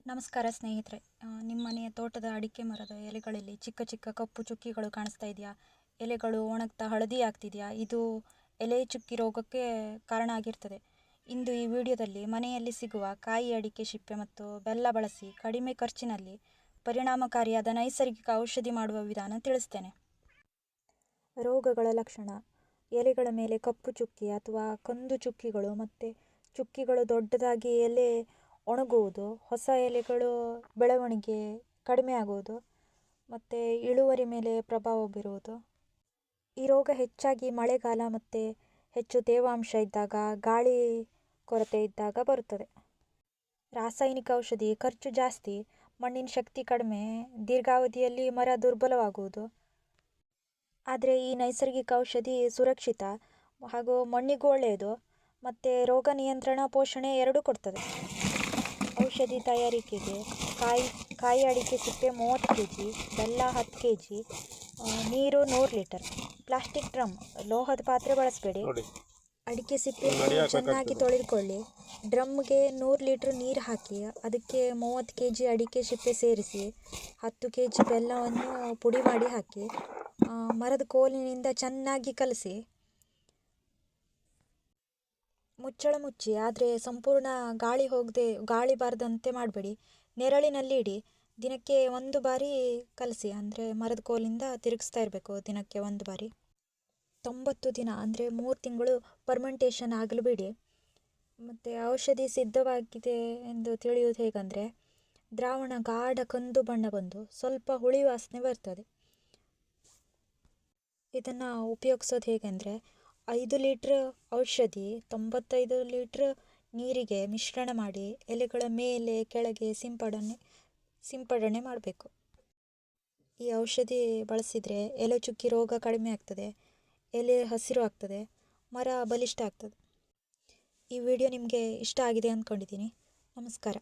ನಮಸ್ಕಾರ ಸ್ನೇಹಿತರೆ. ನಿಮ್ಮ ಮನೆಯ ತೋಟದ ಅಡಿಕೆ ಮರದ ಎಲೆಗಳಲ್ಲಿ ಚಿಕ್ಕ ಚಿಕ್ಕ ಕಪ್ಪು ಚುಕ್ಕಿಗಳು ಕಾಣಿಸ್ತಾ ಇದೆಯಾ? ಎಲೆಗಳು ಒಣಗ್ತಾ ಹಳದಿ ಆಗ್ತಿದೆಯಾ? ಇದು ಎಲೆ ಚುಕ್ಕಿ ರೋಗಕ್ಕೆ ಕಾರಣ ಆಗಿರ್ತದೆ. ಇಂದು ಈ ವಿಡಿಯೋದಲ್ಲಿ ಮನೆಯಲ್ಲಿ ಸಿಗುವ ಕಾಯಿ ಅಡಿಕೆ ಸಿಪ್ಪೆ ಮತ್ತು ಬೆಲ್ಲ ಬಳಸಿ ಕಡಿಮೆ ಖರ್ಚಿನಲ್ಲಿ ಪರಿಣಾಮಕಾರಿಯಾದ ನೈಸರ್ಗಿಕ ಔಷಧಿ ಮಾಡುವ ವಿಧಾನ ತಿಳಿಸ್ತೇನೆ. ರೋಗಗಳ ಲಕ್ಷಣ: ಎಲೆಗಳ ಮೇಲೆ ಕಪ್ಪು ಚುಕ್ಕಿ ಅಥವಾ ಕಂದು ಚುಕ್ಕಿಗಳು ಮತ್ತು ಚುಕ್ಕಿಗಳು ದೊಡ್ಡದಾಗಿ ಎಲೆ ಒಣಗುವುದು, ಹೊಸ ಎಲೆಗಳು ಬೆಳವಣಿಗೆ ಕಡಿಮೆ ಆಗುವುದು ಮತ್ತು ಇಳುವರಿ ಮೇಲೆ ಪ್ರಭಾವ ಬೀರುವುದು. ಈ ರೋಗ ಹೆಚ್ಚಾಗಿ ಮಳೆಗಾಲ ಮತ್ತು ಹೆಚ್ಚು ತೇವಾಂಶ ಇದ್ದಾಗ, ಗಾಳಿ ಕೊರತೆ ಇದ್ದಾಗ ಬರುತ್ತದೆ. ರಾಸಾಯನಿಕ ಔಷಧಿ ಖರ್ಚು ಜಾಸ್ತಿ, ಮಣ್ಣಿನ ಶಕ್ತಿ ಕಡಿಮೆ, ದೀರ್ಘಾವಧಿಯಲ್ಲಿ ಮರ ದುರ್ಬಲವಾಗುವುದು. ಆದರೆ ಈ ನೈಸರ್ಗಿಕ ಔಷಧಿ ಸುರಕ್ಷಿತ ಹಾಗೂ ಮಣ್ಣಿಗೂ ಒಳ್ಳೆಯದು ಮತ್ತು ರೋಗ ನಿಯಂತ್ರಣ, ಪೋಷಣೆ ಎರಡೂ ಕೊಡ್ತದೆ. ಔಷಧಿ ತಯಾರಿಕೆಗೆ: ಕಾಯಿ ಅಡಿಕೆ ಸಿಪ್ಪೆ 30 kg, ಬೆಲ್ಲ 10 kg, ನೀರು 100 ಲೀಟರ್, ಪ್ಲಾಸ್ಟಿಕ್ ಡ್ರಮ್, ಲೋಹದ ಪಾತ್ರೆ ಬಳಸಬೇಡಿ. ಅಡಿಕೆ ಸಿಪ್ಪೆಯನ್ನು ಚೆನ್ನಾಗಿ ತೊಳೆದುಕೊಳ್ಳಿ. ಡ್ರಮ್ಗೆ 100 ಲೀಟರ್ ನೀರು ಹಾಕಿ ಅದಕ್ಕೆ 30 kg ಅಡಿಕೆ ಸಿಪ್ಪೆ ಸೇರಿಸಿ 10 kg ಬೆಲ್ಲವನ್ನು ಪುಡಿ ಮಾಡಿ ಹಾಕಿ ಮರದ ಕೋಲಿನಿಂದ ಚೆನ್ನಾಗಿ ಕಲಸಿ ಮುಚ್ಚಳ ಮುಚ್ಚಿ. ಆದರೆ ಸಂಪೂರ್ಣ ಗಾಳಿ ಬಾರದಂತೆ ಮಾಡಬೇಡಿ. ನೆರಳಿನಲ್ಲಿ ಇಡಿ. ದಿನಕ್ಕೆ 1 ಬಾರಿ ಕಲಸಿ, ಅಂದರೆ ಮರದ ಕೋಲಿಂದ ತಿರುಗಿಸ್ತಾ ಇರಬೇಕು ದಿನಕ್ಕೆ 1 ಬಾರಿ. 90 ದಿನ ಅಂದರೆ 3 ತಿಂಗಳು ಫರ್ಮೆಂಟೇಷನ್ ಆಗಲು ಬಿಡಿ. ಮತ್ತು ಔಷಧಿ ಸಿದ್ಧವಾಗಿದೆ ಎಂದು ತಿಳಿಯುವುದು ಹೇಗೆಂದರೆ, ದ್ರಾವಣ ಗಾಢ ಕಂದು ಬಣ್ಣ ಬಂದು ಸ್ವಲ್ಪ ಹುಳಿ ವಾಸನೆ ಬರ್ತದೆ. ಇದನ್ನು ಉಪಯೋಗಿಸೋದು ಹೇಗೆಂದರೆ, 5 ಲೀಟ್ರ್ ಔಷಧಿ 95 ಲೀಟ್ರ್ ನೀರಿಗೆ ಮಿಶ್ರಣ ಮಾಡಿ ಎಲೆಗಳ ಮೇಲೆ ಕೆಳಗೆ ಸಿಂಪಡಣೆ ಮಾಡಬೇಕು. ಈ ಔಷಧಿ ಬಳಸಿದರೆ ಎಲೆ ಚುಕ್ಕಿ ರೋಗ ಕಡಿಮೆ ಆಗ್ತದೆ, ಎಲೆ ಹಸಿರು ಆಗ್ತದೆ, ಮರ ಬಲಿಷ್ಠ ಆಗ್ತದೆ. ಈ ವಿಡಿಯೋ ನಿಮಗೆ ಇಷ್ಟ ಆಗಿದೆ ಅಂದ್ಕೊಂಡಿದ್ದೀನಿ. ನಮಸ್ಕಾರ.